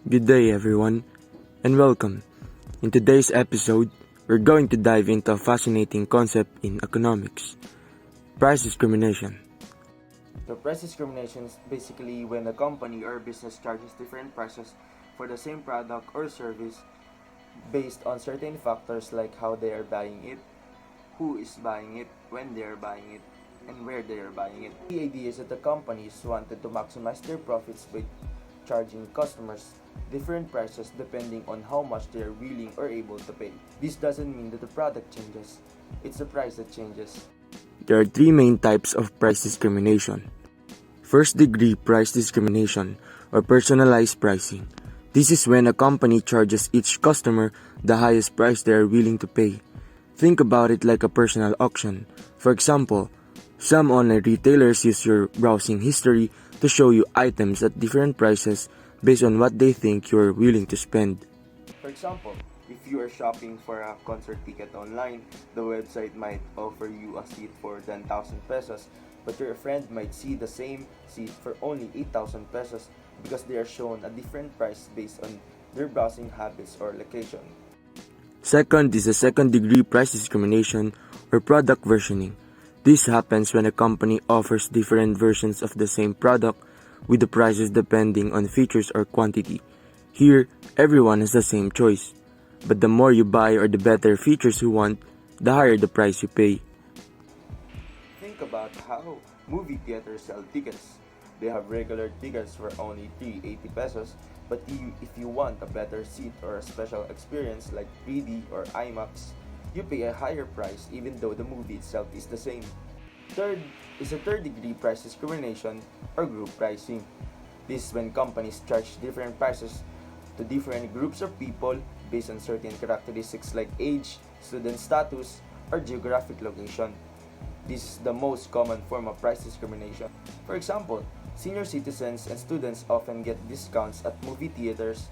Good day, everyone, and welcome. In today's episode, we're going to dive into a fascinating concept in economics: price discrimination. The price discrimination is basically when a company or business charges different prices for the same product or service based on certain factors like how they are buying it, who is buying it, when they are buying it, and where they are buying it. The idea is that the companies wanted to maximize their profits by charging customers different prices depending on how much they are willing or able to pay. This doesn't mean that the product changes, it's the price that changes. There are three main types of price discrimination. First degree price discrimination, or personalized pricing. This is when a company charges each customer the highest price they are willing to pay. Think about it like a personal auction. For example, some online retailers use your browsing history to show you items at different prices based on what they think you're willing to spend. For example, if you are shopping for a concert ticket online, the website might offer you a seat for 10,000 pesos, but your friend might see the same seat for only 8,000 pesos because they are shown a different price based on their browsing habits or location. Second is the second degree price discrimination, or product versioning. This happens when a company offers different versions of the same product with the prices depending on features or quantity. Here, everyone has the same choice, but the more you buy or the better features you want, the higher the price you pay. Think about how movie theaters sell tickets. They have regular tickets for only 380 pesos, but if you want a better seat or a special experience like 3D or IMAX, you pay a higher price even though the movie itself is the same. Third is a third degree price discrimination or group pricing. This is when companies charge different prices to different groups of people based on certain characteristics like age, student status, or geographic location. This is the most common form of price discrimination. For example, senior citizens and students often get discounts at movie theaters,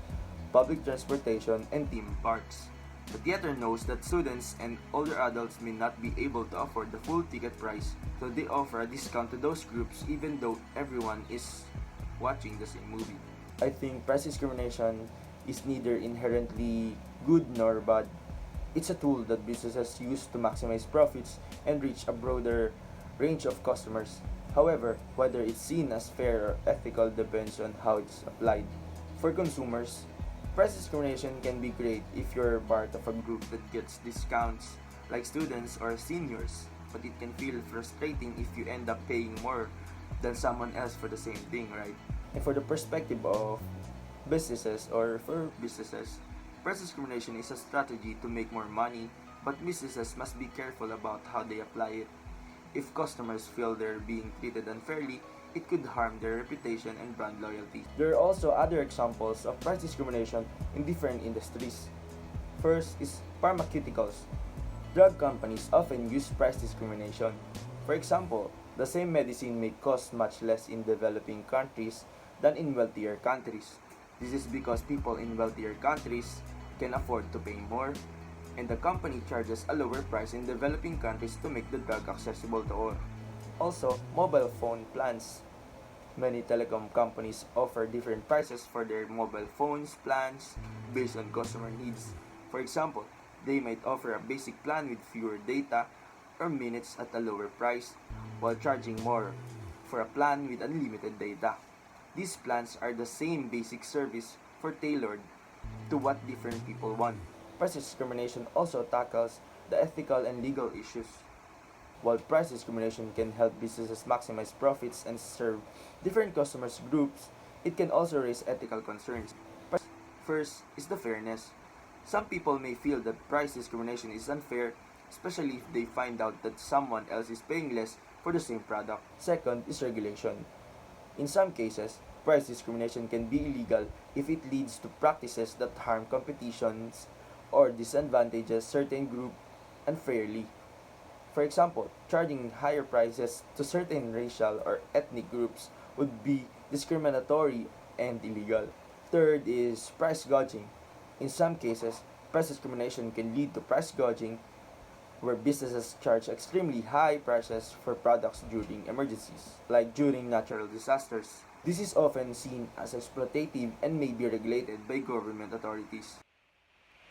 public transportation, and theme parks. The theater knows that students and older adults may not be able to afford the full ticket price, so they offer a discount to those groups even though everyone is watching the same movie. I think price discrimination is neither inherently good nor bad. It's a tool that businesses use to maximize profits and reach a broader range of customers. However, whether it's seen as fair or ethical depends on how it's applied. For consumers, price discrimination can be great if you're part of a group that gets discounts, like students or seniors, but it can feel frustrating if you end up paying more than someone else for the same thing, right? And for the perspective of businesses or for businesses, price discrimination is a strategy to make more money, but businesses must be careful about how they apply it. If customers feel they're being treated unfairly, it could harm their reputation and brand loyalty. There are also other examples of price discrimination in different industries. First is pharmaceuticals. Drug companies often use price discrimination. For example, the same medicine may cost much less in developing countries than in wealthier countries. This is because people in wealthier countries can afford to pay more, and the company charges a lower price in developing countries to make the drug accessible to all. Also, mobile phone plans. Many telecom companies offer different prices for their mobile phones plans based on customer needs. For example, they might offer a basic plan with fewer data or minutes at a lower price, while charging more for a plan with unlimited data. These plans are the same basic service for tailored to what different people want. Price discrimination also tackles the ethical and legal issues. While price discrimination can help businesses maximize profits and serve different customers groups, it can also raise ethical concerns. First is the fairness. Some people may feel that price discrimination is unfair, especially if they find out that someone else is paying less for the same product. Second is regulation. In some cases, price discrimination can be illegal if it leads to practices that harm competitions or disadvantages certain groups unfairly. For example, charging higher prices to certain racial or ethnic groups would be discriminatory and illegal. Third is price gouging. In some cases, price discrimination can lead to price gouging where businesses charge extremely high prices for products during emergencies, like during natural disasters. This is often seen as exploitative and may be regulated by government authorities.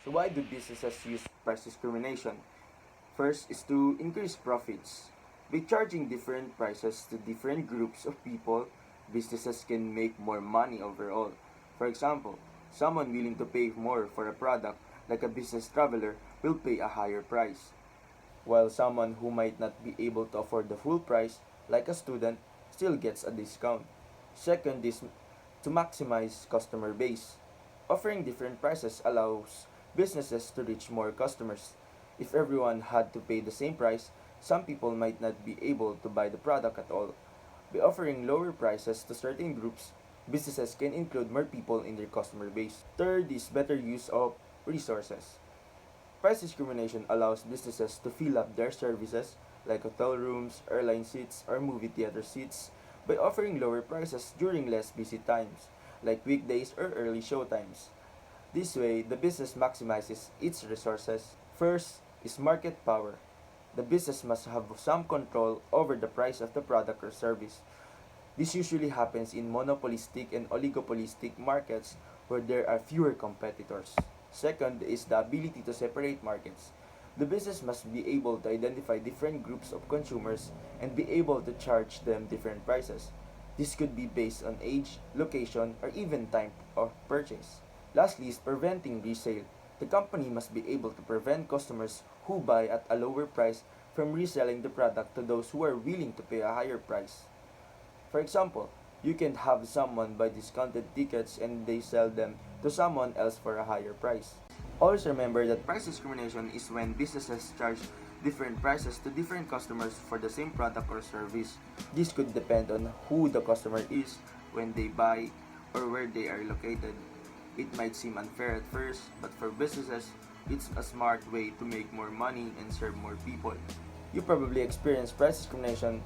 So why do businesses use price discrimination? First is to increase profits. By charging different prices to different groups of people, businesses can make more money overall. For example, someone willing to pay more for a product, like a business traveler, will pay a higher price, while someone who might not be able to afford the full price, like a student, still gets a discount. Second is to maximize customer base. Offering different prices allows businesses to reach more customers. If everyone had to pay the same price, some people might not be able to buy the product at all. By offering lower prices to certain groups, businesses can include more people in their customer base. Third is better use of resources. Price discrimination allows businesses to fill up their services, like hotel rooms, airline seats, or movie theater seats, by offering lower prices during less busy times, like weekdays or early show times. This way, the business maximizes its resources. First is market power. The business must have some control over the price of the product or service. This usually happens in monopolistic and oligopolistic markets where there are fewer competitors. Second is the ability to separate markets. The business must be able to identify different groups of consumers and be able to charge them different prices. This could be based on age, location, or even time of purchase. Lastly is preventing resale. The company must be able to prevent customers who buy at a lower price from reselling the product to those who are willing to pay a higher price. For example, you can have someone buy discounted tickets and they sell them to someone else for a higher price. Always remember that price discrimination is when businesses charge different prices to different customers for the same product or service. This could depend on who the customer is, when they buy, or where they are located. It might seem unfair at first, but for businesses, it's a smart way to make more money and serve more people. You probably experience price discrimination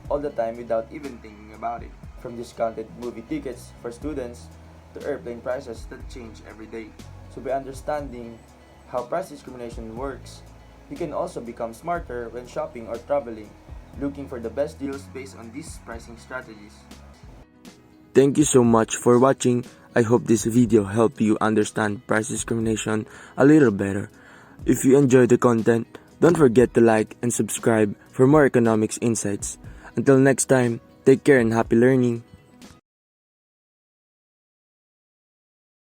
all the time without even thinking about it. From discounted movie tickets for students to airplane prices that change every day. So by understanding how price discrimination works, you can also become smarter when shopping or traveling, looking for the best deals based on these pricing strategies. Thank you so much for watching. I hope this video helped you understand price discrimination a little better. If you enjoyed the content, don't forget to like and subscribe for more economics insights. Until next time, take care and happy learning.